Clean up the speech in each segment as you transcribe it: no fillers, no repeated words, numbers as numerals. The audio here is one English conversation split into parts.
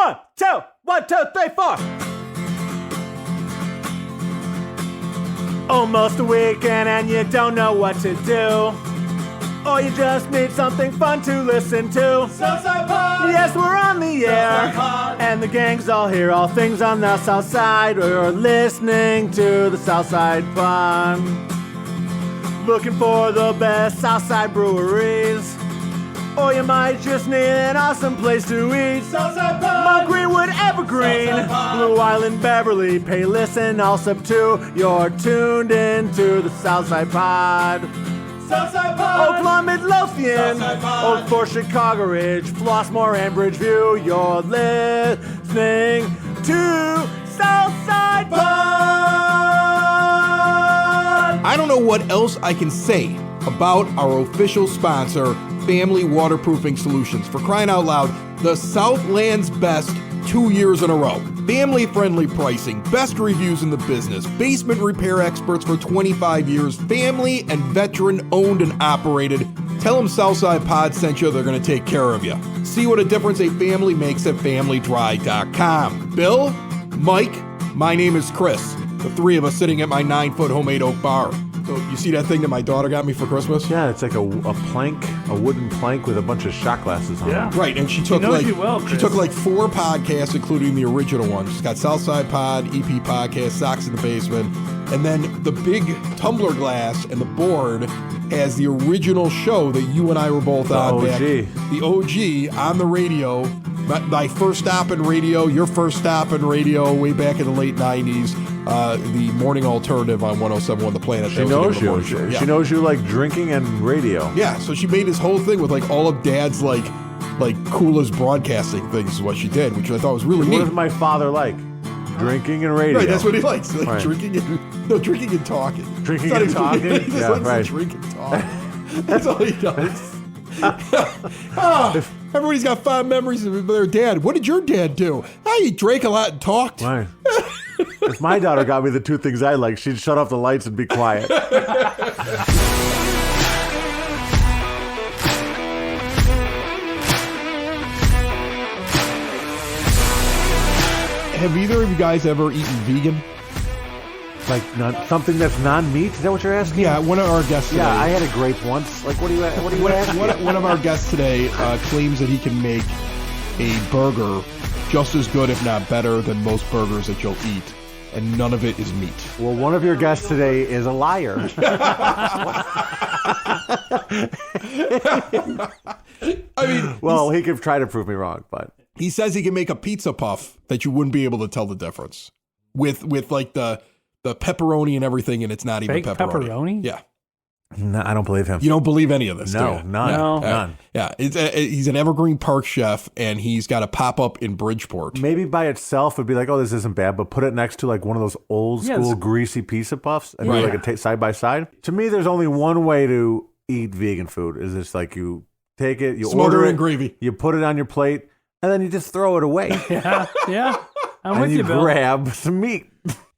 1, 2, 1, 2, 3, 4. Almost a weekend and you don't know what to do. Or you just need something fun to listen to. Southside Pod! Yes, we're on the air. And the gang's all here, all things on the South Side. You're listening to the Southside Pod. Looking for the best Southside breweries. Or you might just need an awesome place to eat. Southside Pod! Mount Greenwood, Evergreen, Blue Island, Beverly, Payless, and Allsup too. You're tuned into the Southside Pod. Southside Pod! Oakland, Midlothian, Southside Pod! Oak Forest, Chicago Ridge, Flossmoor, and Bridgeview. You're listening to Southside Pod! I don't know what else I can say about our official sponsor, Family Waterproofing Solutions. For crying out loud, the Southland's best 2 years in a row. Family-friendly pricing, best reviews in the business, basement repair experts for 25 years, family and veteran owned and operated. Tell them Southside Pod sent you, they're going to take care of you. See what a difference a family makes at familydry.com. Bill, Mike, my name is Chris. The three of us sitting at my 9-foot homemade oak bar. So you see that thing that my daughter got me for Christmas? Yeah, it's like a wooden plank with a bunch of shot glasses on it. Right, and she took like 4 podcasts, including the original one. She's got Southside Pod, EP Podcast, Socks in the Basement, and then the big tumbler glass and the board has the original show that you and I were both on. OG. The OG on the radio. My first stop in radio, your first stop in radio way back in the late 90s. The morning alternative on 107.1 The Planet. She knows you. She knows you like drinking and radio. Yeah, so she made this whole thing with like all of Dad's like coolest broadcasting things is what she did, which I thought was really neat. What is my father like? Drinking and radio. Right, that's what he likes. Like right. drinking and talking. Drinking and talking? He just Yeah, likes right. to drink and talk. That's all he does. Everybody's got fond memories of their dad. What did your dad do? He drank a lot and talked. Right. If my daughter got me the two things I like, she'd shut off the lights and be quiet. Have either of you guys ever eaten vegan? Like something that's non-meat? Is that what you're asking? Yeah, one of our guests today. Yeah, I had a grape once. Like, what do you asking? One of our guests today claims that he can make a burger just as good, if not better, than most burgers that you'll eat, and none of it is meat. Well, one of your guests today is a liar. I mean, well, he could try to prove me wrong, but he says he can make a pizza puff that you wouldn't be able to tell the difference with like the pepperoni and everything, and it's not even fake pepperoni. Yeah. No, I don't believe him. You don't believe any of this, No, do you? none. None. Yeah, he's an Evergreen Park chef, and he's got a pop-up in Bridgeport. Maybe by itself would be like, oh, this isn't bad, but put it next to like one of those old school greasy pizza puffs and do like a side by side. To me, there's only one way to eat vegan food. Is this like you take it, you Smoker order it, and gravy, you put it on your plate, and then you just throw it away. Yeah. I'm with and you, Bill. grab some meat.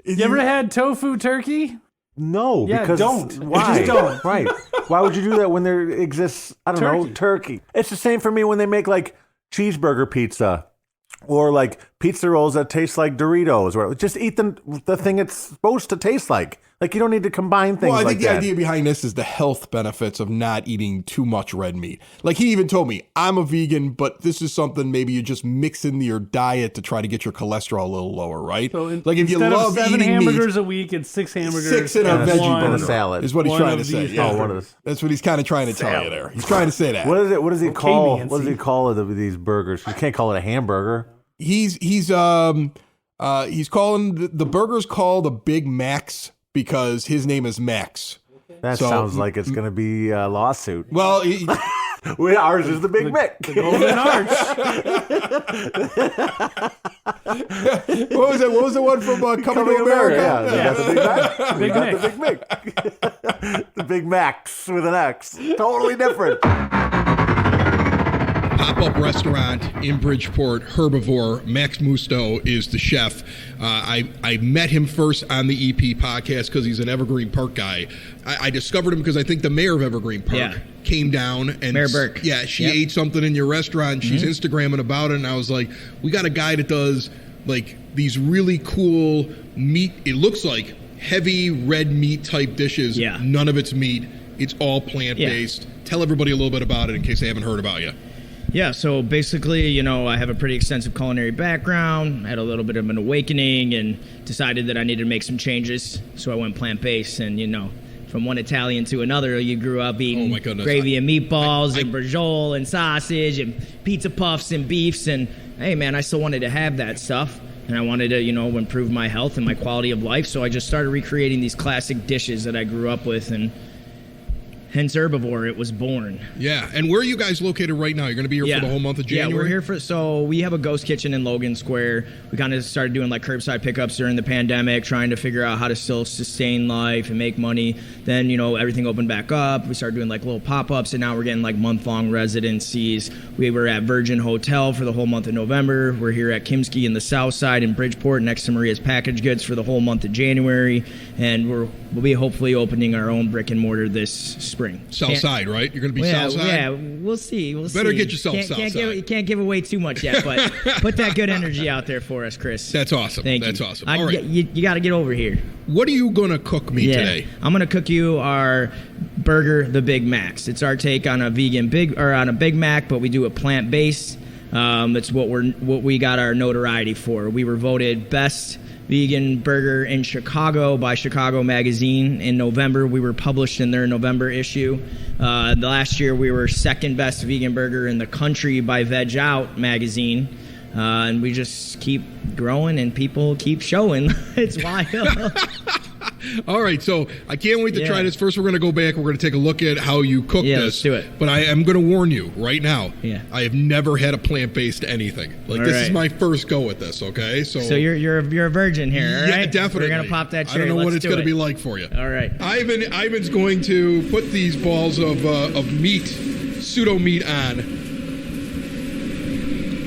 You ever had tofu turkey? No, Yeah, because don't. Why? Just don't. Right. Why would you do that when there exists, I don't know, turkey? It's the same for me when they make like cheeseburger pizza or like pizza rolls that taste like Doritos. Or just eat the thing it's supposed to taste like. Like you don't need to combine things well, I like think the that. idea behind this is the health benefits of not eating too much red meat. Like he even told me, I'm a vegan, but this is something maybe you just mix into your diet to try to get your cholesterol a little lower, right? So like if you instead love of 7 eating hamburgers meat, a week, it's 6 hamburgers. 6 in a and veggie one burger and a salad. is what he's One trying to of say. these Yeah. Oh, one of those. That's what he's kind of trying to tell you there. He's trying to say that. What is it? What does he call? Nancy. What does he call these burgers? You can't call it a hamburger. He's calling the burgers called a Big Macs because his name is Max. That So- sounds like it's going to be a lawsuit. Well, Ours is the Big Mac. The Golden Arch. what was it? What was the one from Coming to America? Yeah, they got the Big Mac. Big The Big Mac. The Big Macs with an X. Totally different. Pop-up restaurant in Bridgeport, Herbivore. Max Musto is the chef. I met him first on the EP podcast because he's an Evergreen Park guy. I discovered him because I think the mayor of Evergreen Park came down and Mayor Burke. Yeah, she ate something in your restaurant. She's Instagramming about it, and I was like, we got a guy that does like these really cool meat. It looks like heavy red meat type dishes. Yeah. None of it's meat. It's all plant based. Tell everybody a little bit about it in case they haven't heard about you. Yeah, so basically, you know, I have a pretty extensive culinary background. I had a little bit of an awakening and decided that I needed to make some changes. So I went plant-based, and, you know, from one Italian to another, you grew up eating gravy and meatballs and brajol and sausage and pizza puffs and beefs. And, hey, man, I still wanted to have that stuff. And I wanted to, you know, improve my health and my quality of life. So I just started recreating these classic dishes that I grew up with, and hence Herbivore, it was born. Yeah, and where are you guys located right now? You're going to be here for the whole month of January? Yeah, we're here so we have a ghost kitchen in Logan Square. We kind of started doing like curbside pickups during the pandemic, trying to figure out how to still sustain life and make money. Then, you know, everything opened back up. We started doing like little pop-ups, and now we're getting like month-long residencies. We were at Virgin Hotel for the whole month of November. We're here at Kimsky in the South Side in Bridgeport next to Maria's Package Goods for the whole month of January. And we'll be hopefully opening our own brick and mortar this spring. South Side, right? You're going to be South Side? Yeah, we'll see. Better get yourself South Side. You can't give away too much yet, but put that good energy out there for us, Chris. That's awesome. Thank you. That's awesome. All right. You got to get over here. What are you going to cook me today? I'm going to cook you our burger, the Big Macs. It's our take on a on a Big Mac, but we do it plant-based. That's what we got our notoriety for. We were voted best vegan burger in Chicago by Chicago Magazine in November. We were published in their November issue. The last year we were second best vegan burger in the country by Veg Out magazine. And we just keep growing and people keep showing. It's wild. All right, so I can't wait to try this. First, we're going to go back. We're going to take a look at how you cook this. Let's do it. But I am going to warn you right now. Yeah. I have never had a plant-based anything. Like, this is my first go at this, okay? So you're a virgin here, all right? Yeah, definitely. We're going to pop that cherry. I don't know what it's going to be like for you. All right. Ivan's going to put these balls of meat, pseudo meat on.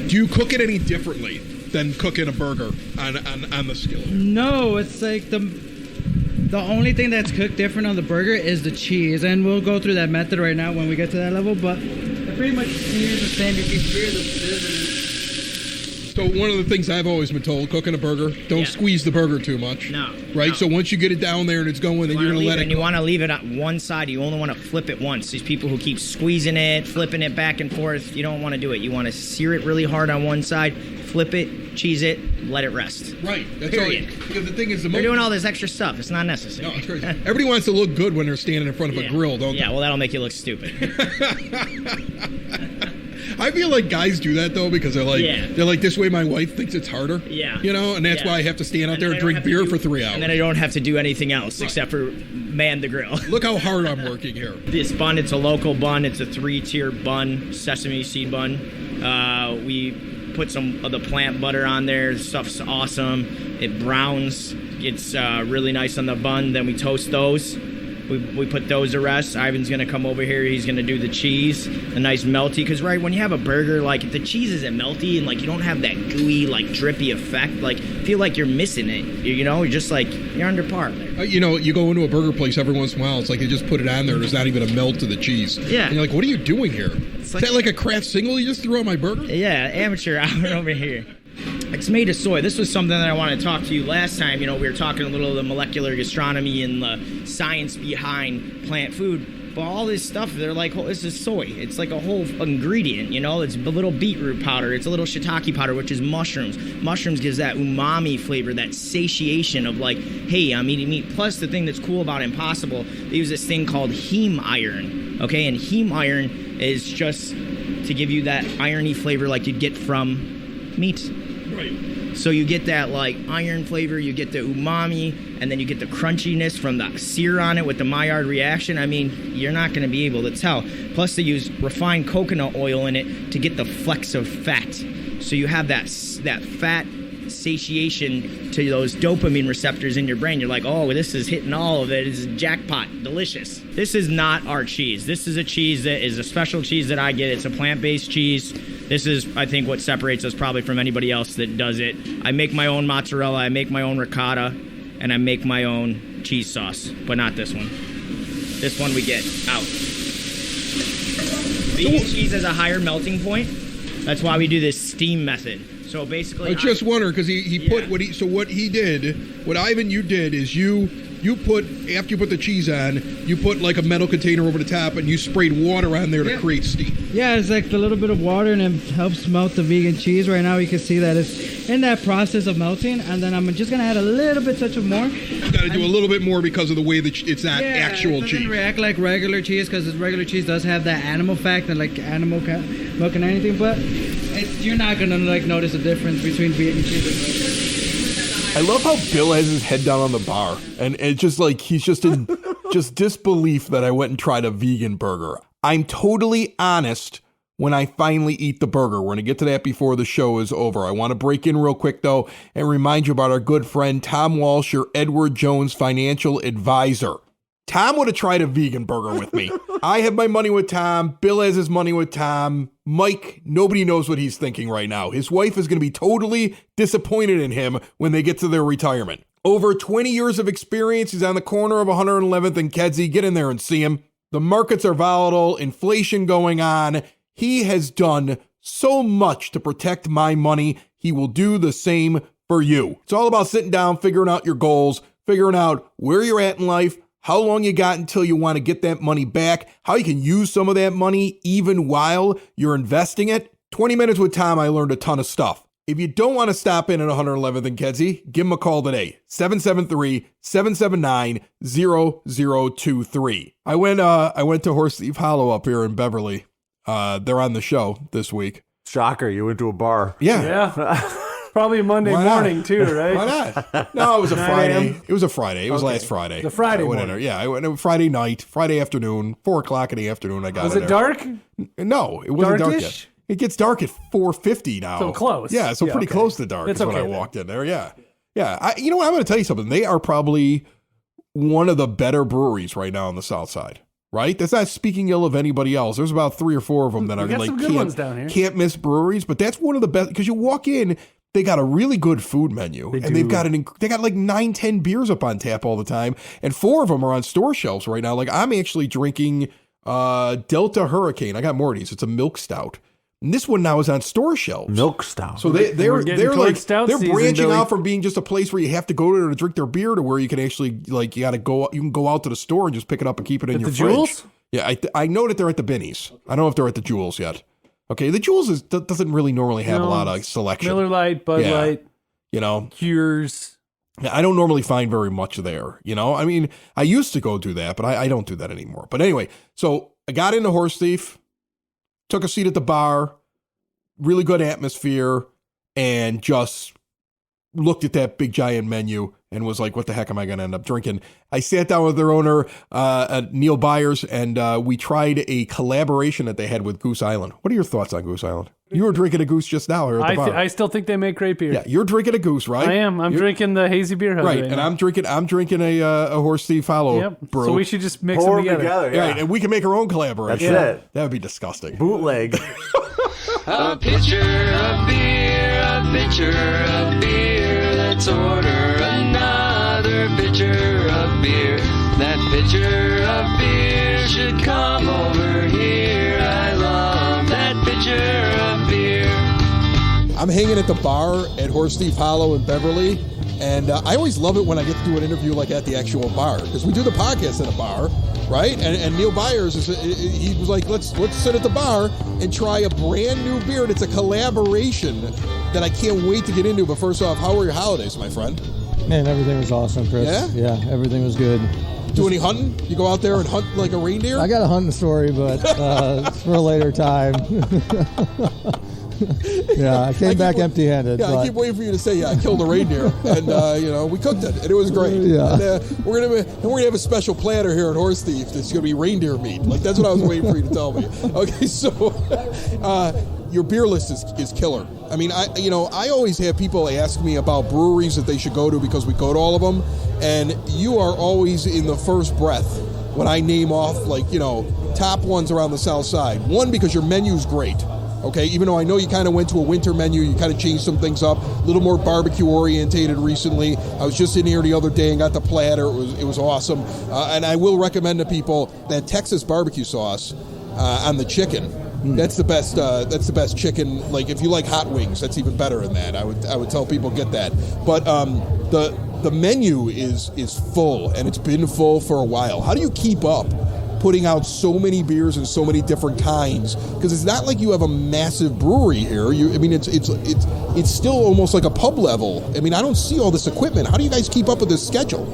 Do you cook it any differently than cooking a burger on the skillet? No, it's like the only thing that's cooked different on the burger is the cheese, and we'll go through that method right now when we get to that level, but it pretty much sears the same. You can sear the scissors. So one of the things I've always been told, cooking a burger, don't squeeze the burger too much. No. Right? No. So once you get it down there and it's going, then you're going to let it go. You want to leave it on one side. You only want to flip it once. These people who keep squeezing it, flipping it back and forth, you don't want to do it. You want to sear it really hard on one side, flip it, cheese it, let it rest. Right. That's Period. all. Because the thing is, They're doing all this extra stuff. It's not necessary. No, it's crazy. Everybody wants to look good when they're standing in front of a grill, don't they? Yeah, well, that'll make you look stupid. I feel like guys do that though because they're like this way my wife thinks it's harder. Yeah. You know, and that's why I have to stand out there and drink beer for 3 hours. And then I don't have to do anything else except for man the grill. Look how hard I'm working here. This bun, it's a local bun. It's a 3-tier bun, sesame seed bun. We put some of the plant butter on there. The stuff's awesome. It browns. It's really nice on the bun. Then we toast those. We put those to rest. Ivan's going to come over here. He's going to do the cheese, a nice melty. Because, right, when you have a burger, like, if the cheese isn't melty and, like, you don't have that gooey, like, drippy effect, like, feel like you're missing it. You know, you're just, like, you're under par there. You know, you go into a burger place every once in a while, it's like they just put it on there. There's not even a melt to the cheese. Yeah. And you're like, what are you doing here? Is like, that like a craft single you just threw on my burger? Yeah, amateur hour over here. It's made of soy. This was something that I wanted to talk to you last time. You know, we were talking a little of the molecular gastronomy and the science behind plant food. But all this stuff, they're like, oh, this is soy. It's like a whole ingredient, you know? It's a little beetroot powder. It's a little shiitake powder, which is mushrooms. Mushrooms gives that umami flavor, that satiation of like, hey, I'm eating meat. Plus, the thing that's cool about Impossible, they use this thing called heme iron, okay? And heme iron is just to give you that irony flavor like you'd get from meat. Right. So you get that like iron flavor, you get the umami, and then you get the crunchiness from the sear on it with the Maillard reaction. I mean, you're not going to be able to tell. Plus they use refined coconut oil in it to get the flecks of fat. So you have that fat satiation to those dopamine receptors in your brain. You're like, oh, this is hitting all of it. This is jackpot. Delicious. This is not our cheese. This is a cheese that is a special cheese that I get. It's a plant-based cheese. This is, I think, what separates us probably from anybody else that does it. I make my own mozzarella, I make my own ricotta, and I make my own cheese sauce, but not this one. This one we get out. Vegan cheese has a higher melting point. That's why we do this steam method. So basically, I just wonder because he put what he did, what Ivan you did is you put after you put the cheese on, you put like a metal container over the top and you sprayed water on there to create steam. Yeah, it's like a little bit of water and it helps melt the vegan cheese. Right now you can see that it's in that process of melting, and then I'm just gonna add a little bit touch of more. You got to do a little bit more because of the way that it's not actual it doesn't cheese. react like regular cheese because regular cheese does have that animal fact and like animal milk and anything, but you're not gonna like notice a difference between vegan cheese and regular. I love how Bill has his head down on the bar, and it's just like he's just in just disbelief that I went and tried a vegan burger. I'm totally honest when I finally eat the burger. We're going to get to that before the show is over. I want to break in real quick, though, and remind you about our good friend Tom Walsh, your Edward Jones financial advisor. Tom would have tried a vegan burger with me. I have my money with Tom. Bill has his money with Tom. Mike, nobody knows what he's thinking right now. His wife is going to be totally disappointed in him when they get to their retirement. Over 20 years of experience. He's on the corner of 111th and Kedzie. Get in there and see him. The markets are volatile, inflation going on. He has done so much to protect my money. He will do the same for you. It's all about sitting down, figuring out your goals, figuring out where you're at in life, how long you got until you want to get that money back, how you can use some of that money even while you're investing it. 20 minutes with Tom, I learned a ton of stuff. If you don't want to stop in at 111th and Kedzie, give him a call today, 773-779-0023. I went to Horse Thief Hollow up here in Beverly. They're on the show this week. Shocker, you went to a bar. Yeah. Probably Monday morning too, right? Why not? No, it was a Friday. It was a Friday. It was last Friday. The Friday I went in morning. there. Yeah, I went Friday night, Friday afternoon, 4 o'clock in the afternoon. I got Was in it there. dark? No, it wasn't dark Darkish? yet. It gets dark at 4:50 now. So close. Yeah, so Yeah, pretty okay. close to dark It's is when I okay then. walked in there. Yeah. Yeah. You know what? I'm going to tell you something. They are probably one of the better breweries right now on the South Side. Right? That's not speaking ill of anybody else. There's about 3 or 4 of them that We are got like some good ones down here. can't miss breweries, but that's one of the best because you walk in, they got a really good food menu, and they've got they got like 9-10 beers up on tap all the time, and 4 of them are on store shelves right now. Like I'm actually drinking Delta Hurricane. I got more of these. It's a milk stout. And this one now is on store shelves. Milk stout. So We're they're getting like towards stout they're season, branching Billy. out from being just a place where you have to go there to drink their beer to where you can actually like you can go out to the store and just pick it up and keep it in At your the fridge. Jewels? Yeah, I know that they're at the Binnies. I don't know if they're at the Jewels yet. Okay, the Jewels doesn't really normally have a lot of selection. Miller Lite, Bud Yeah. Light, You know, Coors. I don't normally find very much there. You know, I mean, I used to go do that, but I don't do that anymore. But anyway, so I got into Horse Thief, took a seat at the bar, really good atmosphere, and just looked at that big giant menu and was like, what the heck am I going to end up drinking? I sat down with their owner, Neil Byers, and we tried a collaboration that they had with Goose Island. What are your thoughts on Goose Island? You were drinking a Goose just now here at the bar. I still think they make great beer. Yeah, you're drinking a Goose, right? I am. I'm drinking the hazy beer house. Right, and now. I'm drinking a Horse Thief Hollow Yep. brew. So we should just mix Pour them them together. together. Yeah. Right, and we can make our own collaboration. That's it. That would be disgusting. Bootleg. A pitcher of beer, a pitcher of beer. Let's order another pitcher of beer. That pitcher of beer should come over here. I love that pitcher of beer. I'm hanging at the bar at Horse Thief Hollow in Beverly, and I always love it when I get to do an interview like at the actual bar, because we do the podcast at a bar, right? And Neil Byers, he was like, let's sit at the bar and try a brand new beer. And it's a collaboration that I can't wait to get into. But first off, how were your holidays, my friend? Man, everything was awesome, Chris. Yeah? Yeah, everything was good. Do any hunting? You go out there and hunt like a reindeer? I got a hunting story, but it's for a later time. Yeah, I came back empty-handed. Yeah, I but keep waiting for you to say, yeah, I killed a reindeer, and we cooked it, and it was great. Yeah. And, we're gonna have a special platter here at Horse Thief that's gonna be reindeer meat. Like that's what I was waiting for you to tell me. Okay, so your beer list is killer. I mean, I always have people ask me about breweries that they should go to because we go to all of them, and you are always in the first breath when I name off top ones around the South Side. One, because your menu's great. Okay, even though I know you kind of went to a winter menu, you kind of changed some things up, a little more barbecue orientated recently. I was just in here the other day and got the platter. It was awesome. And I will recommend to people that Texas barbecue sauce on the chicken That's the best. That's the best chicken. Like if you like hot wings, that's even better than that. I would tell people get that. But the menu is full, and it's been full for a while. How do you keep up putting out so many beers and so many different kinds? Because it's not like you have a massive brewery here. It's still almost like a pub level. I mean, I don't see all this equipment. How do you guys keep up with this schedule?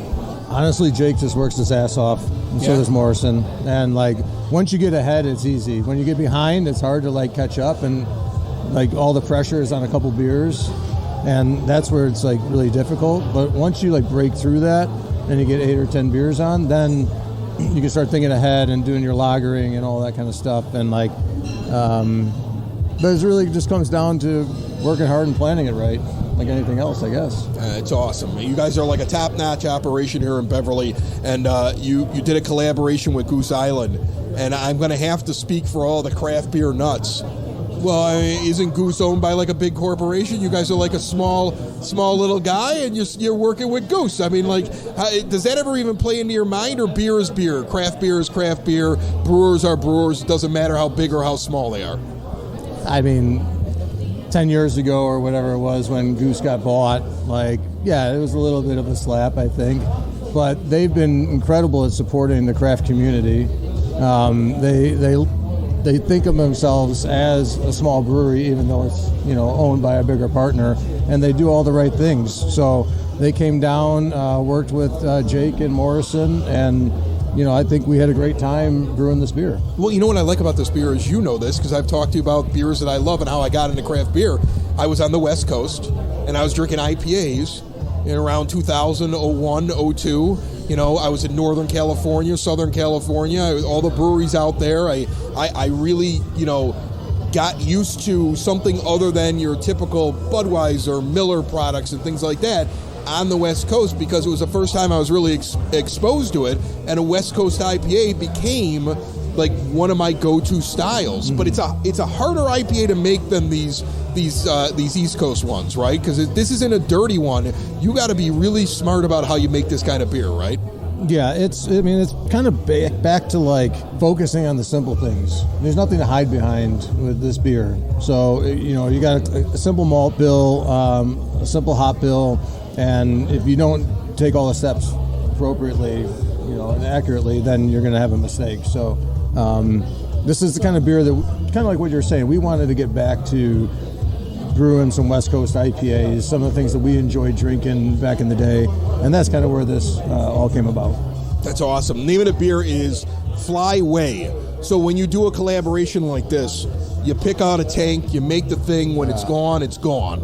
Honestly, Jake just works his ass off, and so does Morrison. And like once you get ahead, it's easy. When you get behind, it's hard to like catch up, and like all the pressure is on a couple beers, and that's where it's like really difficult. But once you like break through that, and you get 8 or 10 beers on, then you can start thinking ahead and doing your lagering and all that kind of stuff. And like, but it really just comes down to working hard and planning it right, like anything else, I guess. It's awesome. You guys are like a top-notch operation here in Beverly, and you did a collaboration with Goose Island, and I'm going to have to speak for all the craft beer nuts. Well, I mean, isn't Goose owned by like a big corporation? You guys are like a small little guy, and you're working with Goose. I mean, like, does that ever even play into your mind? Or beer is beer, craft beer is craft beer, brewers are brewers. It doesn't matter how big or how small they are. I mean, 10 years ago or whatever it was when Goose got bought, like, yeah, it was a little bit of a slap, I think. But they've been incredible at supporting the craft community. They think of themselves as a small brewery, even though it's owned by a bigger partner, and they do all the right things. So they came down, worked with Jake and Morrison, and I think we had a great time brewing this beer. Well, you know what I like about this beer is this because I've talked to you about beers that I love and how I got into craft beer. I was on the West Coast, and I was drinking IPAs in around 2001, 02. I was in Northern California, Southern California, all the breweries out there. I really, got used to something other than your typical Budweiser, Miller products and things like that on the West Coast, because it was the first time I was really exposed to it, and a West Coast IPA became like one of my go-to styles. But it's a harder IPA to make than these East Coast ones, right? Because this isn't a dirty one. You got to be really smart about how you make this kind of beer, right? Yeah, it's kind of back to like focusing on the simple things. There's nothing to hide behind with this beer. So you got a simple malt bill, a simple hop bill, and if you don't take all the steps appropriately, and accurately, then you're going to have a mistake. So this is the kind of beer that, kind of like what you're saying, we wanted to get back to brewing some West Coast IPAs, some of the things that we enjoyed drinking back in the day, and that's kind of where this all came about. That's awesome. The name of the beer is Flyway. So when you do a collaboration like this, you pick out a tank, you make the thing, when it's gone,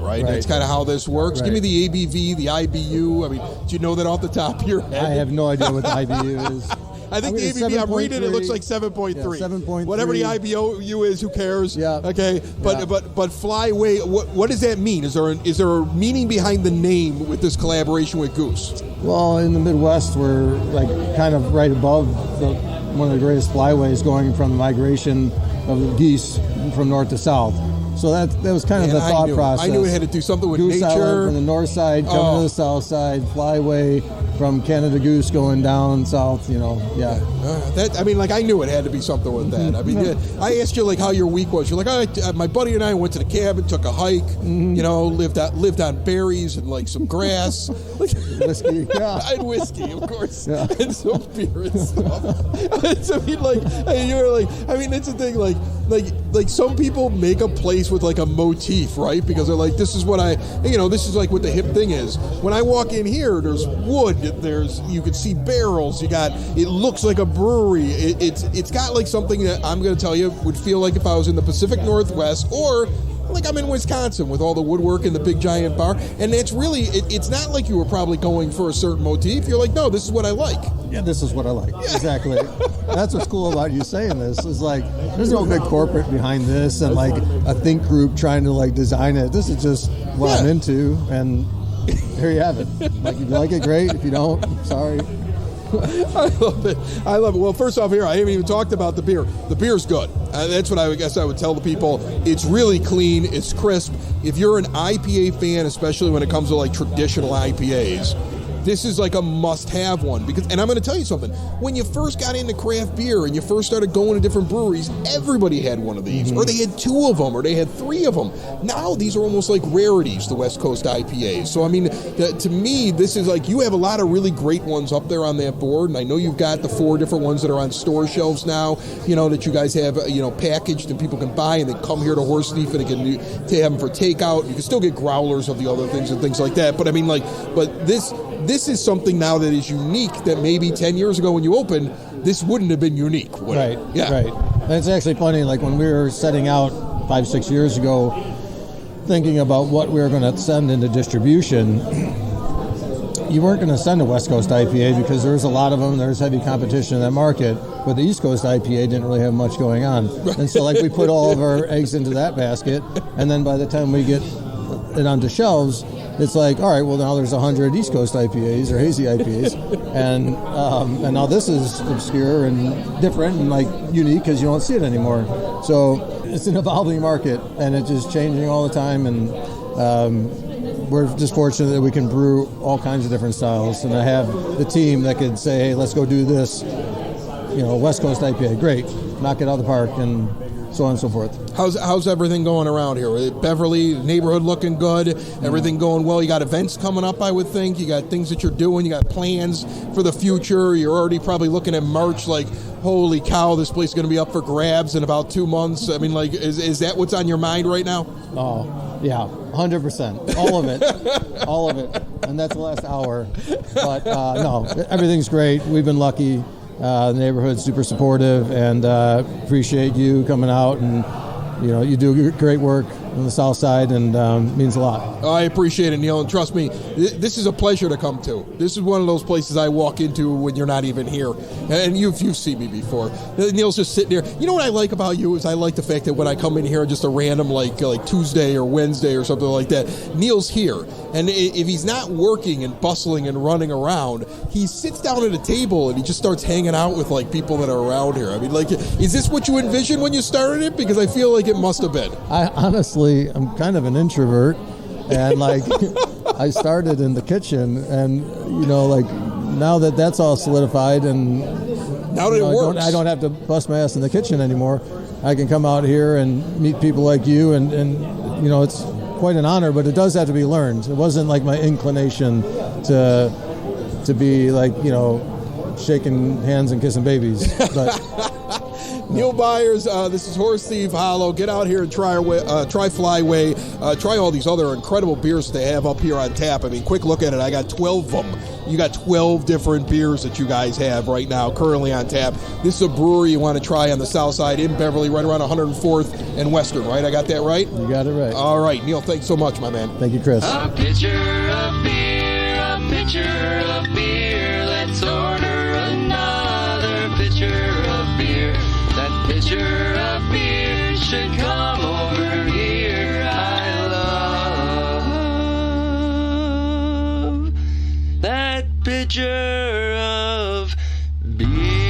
right? That's kind of how this works. Right. Give me the ABV, the IBU. I mean, do you know that off the top of your head? I have no idea what the IBU is. I think the ABV, I'm reading it looks like 7.3. Yeah, 7.3. Whatever the IBU is, who cares? Yeah. Okay, but Flyway, what does that mean? Is there a meaning behind the name with this collaboration with Goose? Well, in the Midwest, we're like kind of right above one of the greatest flyways, going from the migration of the geese from north to south. So that was kind of the thought process. I knew it had to do something with Goose nature. Island from the north side, coming to the south side, flyway from Canada Goose going down south, I knew it had to be something with that. I mean, I asked you like how your week was. You're like, my buddy and I went to the cabin, took a hike, lived on berries and like some grass. Whiskey, yeah. And whiskey, of course. Yeah. And some beer and stuff. So, it's a thing, like some people make a place with like a motif, right? Because they're like, this is what this is like what the hip thing is. When I walk in here, there's wood, you can see barrels, it looks like a brewery. It's got like something that I'm going to tell you would feel like if I was in the Pacific Northwest, or like I'm in Wisconsin with all the woodwork and the big giant bar. And it's really, it's not like you were probably going for a certain motif. You're like, no, this is what I like. Yeah, this is what I like. Yeah. Exactly. That's what's cool about you saying this. Is like, there's no big corporate behind this and like a think group trying to like design it. This is just what I'm into, and here you have it. Like, if you like it, great. If you don't, sorry. I love it. Well, first off here, I haven't even talked about the beer. The beer's good. That's what I guess I would tell the people. It's really clean. It's crisp. If you're an IPA fan, especially when it comes to like traditional IPAs, this is like a must-have one. And I'm going to tell you something. When you first got into craft beer and you first started going to different breweries, everybody had one of these, or they had 2 of them, or they had 3 of them. Now these are almost like rarities, the West Coast IPAs. So I mean, to me, this is like, you have a lot of really great ones up there on that board, and I know you've got the 4 different ones that are on store shelves now, that you guys have, packaged and people can buy, and they come here to Horse Thief and they can have them for takeout. You can still get growlers of the other things and things like that. But I mean, but this is something now that is unique that maybe 10 years ago when you opened, this wouldn't have been unique, would it? Right, yeah. right. And it's actually funny, like when we were setting out 5-6 years ago, thinking about what we were going to send into distribution, you weren't going to send a West Coast IPA because there's a lot of them, there's heavy competition in that market, but the East Coast IPA didn't really have much going on. And so like we put all of our eggs into that basket, and then by the time we get it onto shelves, it's like, all right, well now there's 100 East Coast IPAs or hazy IPAs, and now this is obscure and different and like unique because you don't see it anymore. So it's an evolving market, and it's just changing all the time, and we're just fortunate that we can brew all kinds of different styles, and I have the team that could say, hey, let's go do this, West Coast IPA, great, knock it out of the park, and so on and so forth. How's everything going around here? Beverly, neighborhood looking good, everything going well. You got events coming up, I would think. You got things that you're doing. You got plans for the future. You're already probably looking at March like, holy cow, this place is going to be up for grabs in about 2 months. I mean, like, is that what's on your mind right now? Oh, yeah, 100%. All of it. All of it. And that's the last hour. But no, everything's great. We've been lucky. The neighborhood's super supportive, and appreciate you coming out, and you do great work on the south side, and means a lot. I appreciate it, Neil, and trust me, this is a pleasure to come to. This is one of those places I walk into when you're not even here, and you've seen me before. Neil's just sitting there. You know what I like about you is I like the fact that when I come in here just a random like Tuesday or Wednesday or something like that, Neil's here, and if he's not working and bustling and running around, he sits down at a table and he just starts hanging out with like people that are around here. I mean, like, is this what you envisioned when you started it? Because I feel like it must have been. I honestly, I'm kind of an introvert, and like I started in the kitchen, and now that that's all solidified, and now that it works, I don't have to bust my ass in the kitchen anymore. I can come out here and meet people like you, and it's quite an honor, but it does have to be learned. It wasn't like my inclination to be like shaking hands and kissing babies, but. Neil Byers, this is Horse Thief Hollow. Get out here and try Flyway. Try all these other incredible beers that they have up here on tap. I mean, quick look at it. I got 12 of them. You got 12 different beers that you guys have right now currently on tap. This is a brewery you want to try on the south side in Beverly, right around 104th and Western, right? I got that right? You got it right. All right, Neil, thanks so much, my man. Thank you, Chris. A pitcher of beer, a pitcher of beer. Let's order another pitcher of beer. That pitcher of beer should come over here. I love that pitcher of beer.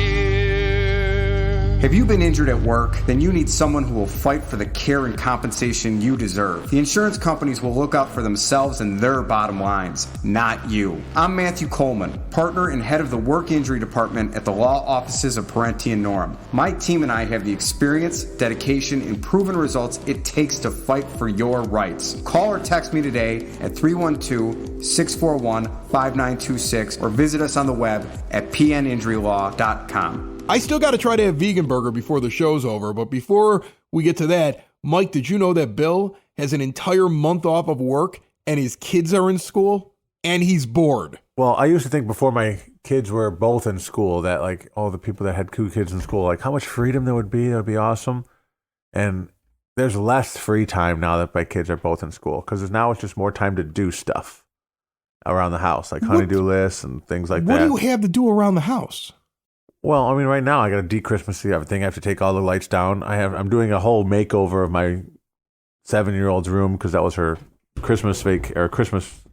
Have you been injured at work? Then you need someone who will fight for the care and compensation you deserve. The insurance companies will look out for themselves and their bottom lines, not you. I'm Matthew Coleman, partner and head of the work injury department at the law offices of Parenti and Norm. My team and I have the experience, dedication, and proven results it takes to fight for your rights. Call or text me today at 312-641-5926 or visit us on the web at pninjurylaw.com. I still got to try to have vegan burger before the show's over, but before we get to that, Mike, did you know that Bill has an entire month off of work and his kids are in school and he's bored? Well, I used to think before my kids were both in school that like all the people that had two kids in school, like how much freedom there would be. That would be awesome. And there's less free time now that my kids are both in school because now it's just more time to do stuff around the house, like honey-do lists and things like that. What do you have to do around the house? Well, I mean, right now I got to de-Christmas everything. I have to take all the lights down. I'm doing a whole makeover of my 7-year-old's room because that was her Christmas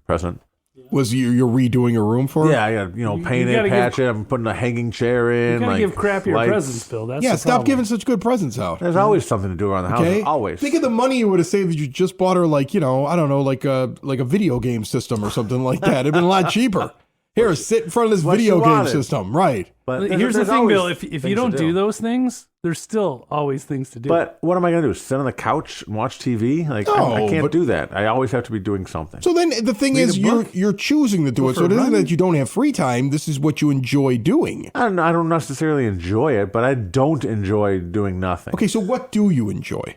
present. Was you're redoing a room for her? Yeah, I got paint it, patch it. I'm putting a hanging chair in. You gotta give crappier presents, Bill. That's the stop problem. giving such good presents out. There's always something to do around the house. Okay? Always. Think of the money you would have saved if you just bought her like a video game system or something like that. It'd been a lot cheaper. Here, sit in front of this What video she game wanted. system. Right. But Here's the there's thing, Bill. always If you things don't to do those things, there's still always things to do. But what am I going to do? Sit on the couch and watch TV? Like I can't do that. I always have to be doing something. So then the thing is, you're choosing to do it. So it isn't that you don't have free time. This is what you enjoy doing. I don't necessarily enjoy it, but I don't enjoy doing nothing. Okay, so what do you enjoy?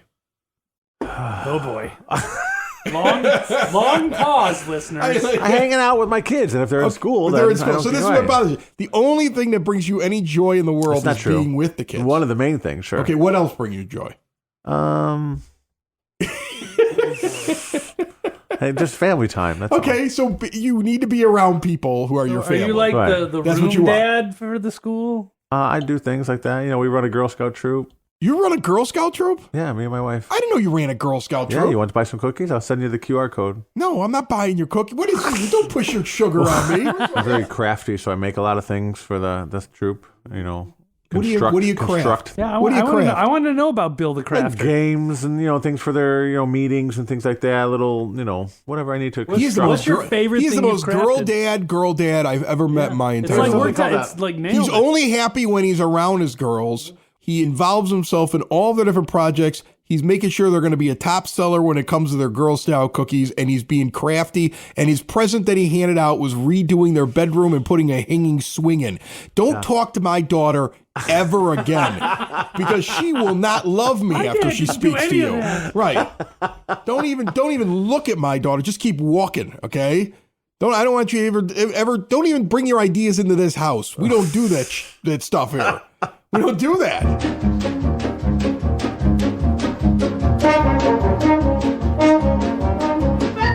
Oh boy. Long pause, listeners. I'm hanging out with my kids, and if they're in school, they're in then I school. don't So see this is why. what bothers you. The only thing that brings you any joy in the world That's is not true. being with the kids. One of the main things, sure. Okay, what else brings you joy? Hey, just family time. That's Okay, so you need to be around people who are your Are family. you like Right. the That's room what you want. dad for the school? I do things like that. You know, we run a Girl Scout troop. You run a Girl Scout troop? Yeah, me and my wife. I didn't know you ran a Girl Scout Yeah, troop. you want to buy some cookies? I'll send you the QR code. No, I'm not buying your cookie. What is this? Don't push your sugar on me. I'm very crafty, so I make a lot of things for the troop. You know, What do you craft? construct Yeah, What do you craft? I want to know about Bill the like Crafter. games and things for their meetings and things like that. Little whatever I need to. He's the construct. What's your favorite He's the thing you've most girl crafted? dad I've ever met in my It's entire like life. worked out. It's like nailed He's it. only happy when he's around his girls. He involves himself in all the different projects. He's making sure they're going to be a top seller when it comes to their Girl Scout cookies, and he's being crafty. And his present that he handed out was redoing their bedroom and putting a hanging swing in. Don't talk to my daughter ever again, because she will not love me after she didn't do speaks to any of you. that. Right? Don't even look at my daughter. Just keep walking, okay? I don't want you ever. Don't even bring your ideas into this house. We don't do that stuff here. We don't do that.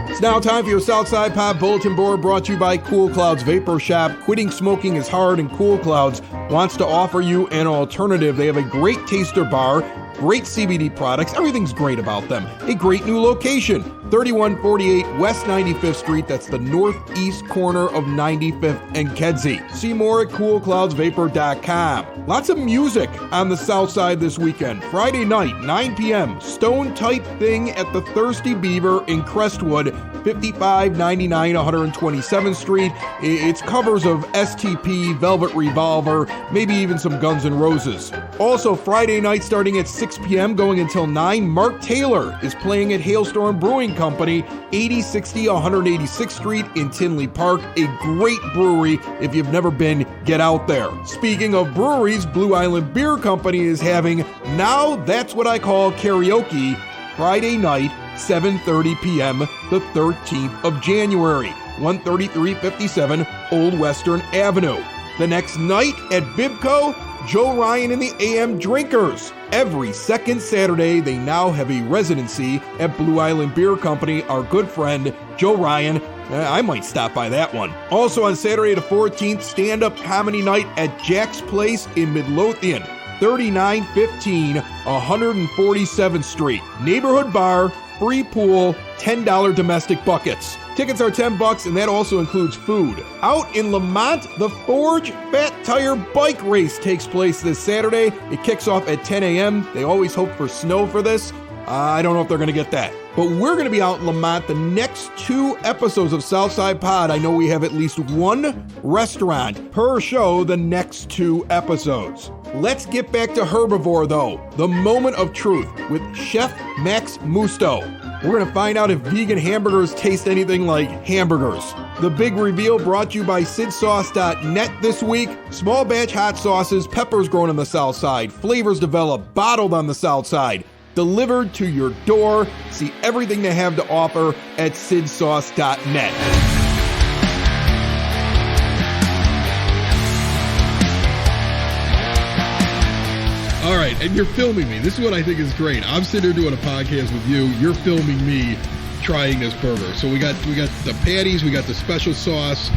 It's now time for your Southside Pod Bulletin Board, brought to you by Cool Clouds Vapor Shop. Quitting smoking is hard, and Cool Clouds wants to offer you an alternative. They have a great taster bar, great CBD products. Everything's great about them. A great new location, 3148 West 95th Street. That's the northeast corner of 95th and Kedzie. See more at coolcloudsvapor.com. Lots of music on the South Side this weekend. Friday night, 9 p.m., Stone Type Thing at the Thirsty Beaver in Crestwood, 5599 127th Street. It's covers of STP, Velvet Revolver, maybe even some Guns N' Roses. Also, Friday night starting at 6 p.m. going until 9, Mark Taylor is playing at Hailstorm Brewing Company, 8060 186th Street in Tinley Park. A great brewery. If you've never been, get out there. Speaking of breweries, Blue Island Beer Company is having Now That's What I Call Karaoke, Friday night, 7:30 p.m., the 13th of January, 13357 Old Western Avenue. The next night at Bibco, Joe Ryan and the AM Drinkers. Every second Saturday, they now have a residency at Blue Island Beer Company. Our good friend, Joe Ryan. I might stop by that one. Also on Saturday the 14th, stand-up comedy night at Jack's Place in Midlothian, 3915 147th Street. Neighborhood bar, free pool, $10 domestic buckets. Tickets are $10, and that also includes food. Out in Lamont, the Forge Fat Tire Bike Race takes place this Saturday. It kicks off at 10 a.m. They always hope for snow for this. I don't know if they're going to get that. But we're going to be out in Lamont the next 2 episodes of Southside Pod. I know we have at least 1 restaurant per show the next 2 episodes. Let's get back to Herbivore, though. The moment of truth with Chef Max Musto. We're going to find out if vegan hamburgers taste anything like hamburgers. The big reveal brought to you by SidSauce.net this week. Small batch hot sauces, peppers grown on the South Side, flavors developed, bottled on the South Side, delivered to your door. See everything they have to offer at SidSauce.net. All right, and you're filming me. This is what I think is great. I'm sitting here doing a podcast with you. You're filming me trying this burger. So we got the patties. We got the special sauce.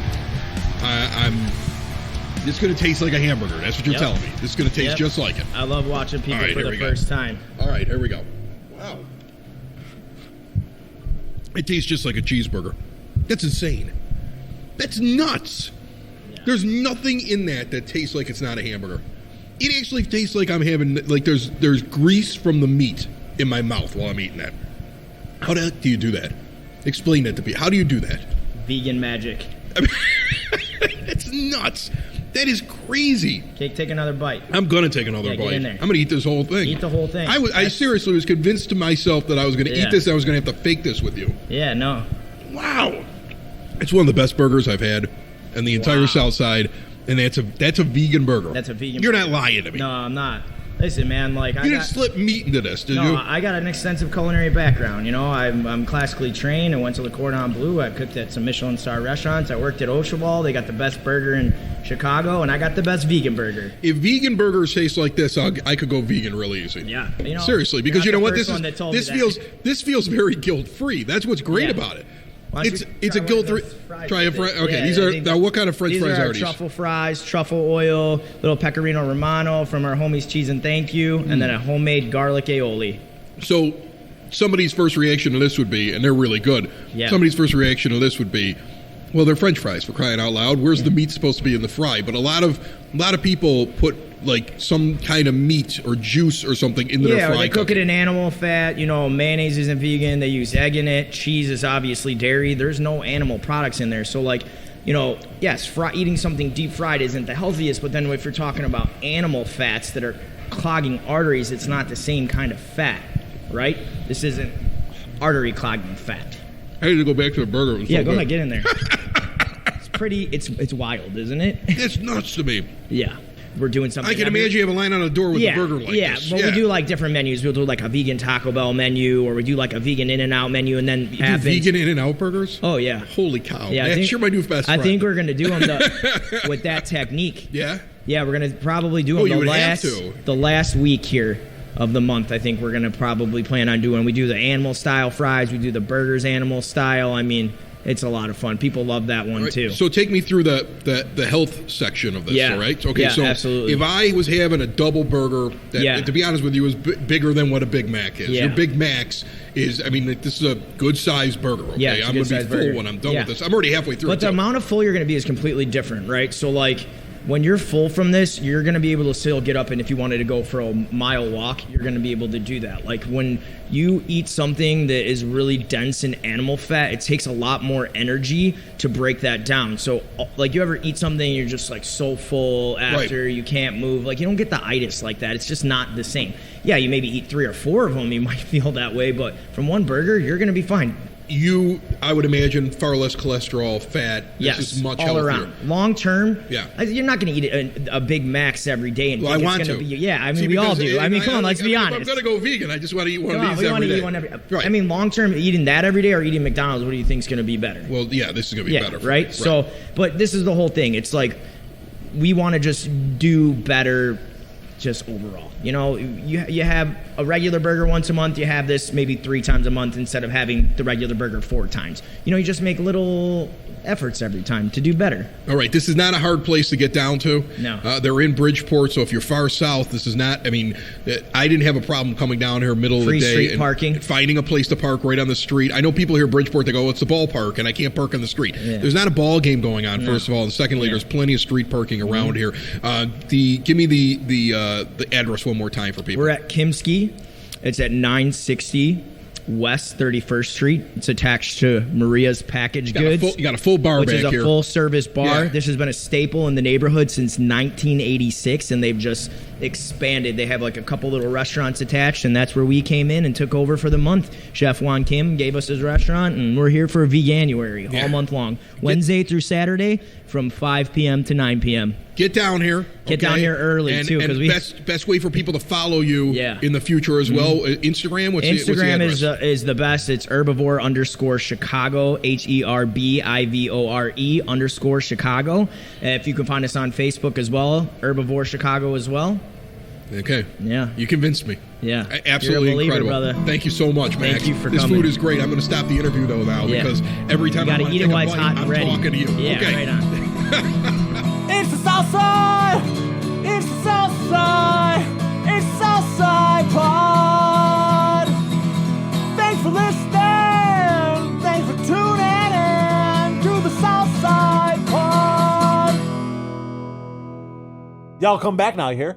It's going to taste like a hamburger. That's what you're telling me. This is going to taste just like it. I love watching people for the first time. All right, here we go. Wow. It tastes just like a cheeseburger. That's insane. That's nuts. Yeah. There's nothing in that tastes like it's not a hamburger. It actually tastes like I'm having, like there's grease from the meat in my mouth while I'm eating that. How do you do that? Explain that to me. How do you do that? Vegan magic. nuts. That is crazy. Okay, take another bite. I'm going to take another bite. Get in there. I'm going to eat this whole thing. Eat the whole thing. I seriously was convinced to myself that I was going to eat this and I was going to have to fake this with you. Yeah, no. Wow. It's one of the best burgers I've had in the entire South Side, and that's a vegan burger. That's a vegan You're burger. not lying to me. No, I'm not. Listen, man, like you didn't slip meat into this, did you? No, I got an extensive culinary background. You know, I'm classically trained. I went to the Cordon Bleu. I cooked at some Michelin star restaurants. I worked at Ocean. They got the best burger in Chicago, and I got the best vegan burger. If vegan burgers taste like this, I could go vegan really easy. Yeah, you know, seriously, because you know what, this feels very guilt free. That's what's great about it. It's a guilt free. Try a french. Okay, these are now. What kind of French fries are these? Truffle fries, truffle oil, little pecorino romano from our homies Cheese and Thank You, and then a homemade garlic aioli. So, somebody's first reaction to this would be, and they're really good. Yeah. Somebody's first reaction to this would be, well, they're French fries, for crying out loud. Where's the meat supposed to be in the fry? But a lot of people put like some kind of meat or juice or something in their fry. Yeah, they cook it in animal fat. You know, mayonnaise isn't vegan. They use egg in it. Cheese is obviously dairy. There's no animal products in there. So, like, you know, yes, eating something deep fried isn't the healthiest. But then if you're talking about animal fats that are clogging arteries, it's not the same kind of fat, right? This isn't artery clogging fat. I need to go back to the burger. Yeah, go ahead, get in there. It's wild, isn't it? It's nuts to me. Yeah. We're doing something. I can imagine you have a line on a door with a burger like this. Well, we do like different menus. We'll do like a vegan Taco Bell menu, or we do like a vegan In-N-Out menu, and then you do vegan In-N-Out burgers? Oh yeah. Holy cow! Yeah, that's my new best friend. I think we're gonna do them with that technique. Yeah. Yeah, we're gonna probably do them the last week here of the month. I think we're gonna probably plan on doing. We do the animal style fries. We do the burgers animal style. I mean, it's a lot of fun. People love that one too. So take me through the health section of this, all right? Okay, so absolutely. If I was having a double burger that, to be honest with you, is bigger than what a Big Mac is. Yeah. Your Big Macs is, I mean, this is a good-sized burger, okay? Yeah, I'm going to be full when I'm done with this. I'm already halfway through But the amount of full you're going to be is completely different, right? So, like, when you're full from this, you're going to be able to still get up, and if you wanted to go for a mile walk, you're going to be able to do that. Like, when you eat something that is really dense in animal fat, it takes a lot more energy to break that down. So, like, you ever eat something and you're just, like, so full after you can't move? Like, you don't get the itis like that. It's just not the same. Yeah, you maybe eat 3 or 4 of them, you might feel that way, but from one burger, you're going to be fine. I would imagine, far less cholesterol, fat. Yes, this is much all healthier. around. Long term, yeah. You're not going to eat a Big Macs every day and well, think I want it's going to be. Yeah, I mean, See, we all do. I mean, come on, let's be honest. If I'm going to go vegan, I just want to eat one of these we every want to day. eat one every. Right. I mean, long term, eating that every day or eating McDonald's, what do you think is going to be better? Well, yeah, this is going to be better. Right? So, but this is the whole thing. It's like we want to just do better. Just overall, you know, you have a regular burger once a month. You have this maybe 3 times a month instead of having the regular burger 4 times. You know, you just make little efforts every time to do better. All right, this is not a hard place to get down to. No. They're in Bridgeport, so if you're far south, this is not, I mean, I didn't have a problem coming down here middle of the day. Free street parking. Finding a place to park right on the street. I know people here in Bridgeport, they go, it's a ballpark, and I can't park on the street. Yeah. There's not a ball game going on, first of all, and secondly, there's plenty of street parking around here. Give me the address one more time for people. We're at Kimski. It's at 960 West 31st Street. It's attached to Maria's Packaged Goods. You got a full bar back here. Which is a full-service bar. Yeah. This has been a staple in the neighborhood since 1986, and they've just expanded. They have like a couple little restaurants attached, and that's where we came in and took over for the month. Chef Juan Kim gave us his restaurant, and we're here for Veganuary all month long. Wednesday through Saturday from 5 p.m. to 9 p.m. Get down here. Get down here early, too. And best way for people to follow you in the future as well. Instagram? What's the address? is the best. It's Herbivore _Chicago, HERBIVORE _Chicago. If you can find us on Facebook as well, Herbivore Chicago as well. Okay. Yeah. You convinced me. Yeah. Absolutely You're a believer, incredible. brother. Thank you so much, Max. Thank you for this coming. food is great. I'm going to stop the interview, though, now, because every time I want to take a bite, I'm talking to you. Yeah, okay. right on. It's the Southside! It's the Southside! It's the Southside Pod! Thanks for listening! Thanks for tuning in to the Southside Pod! Y'all come back now, you hear?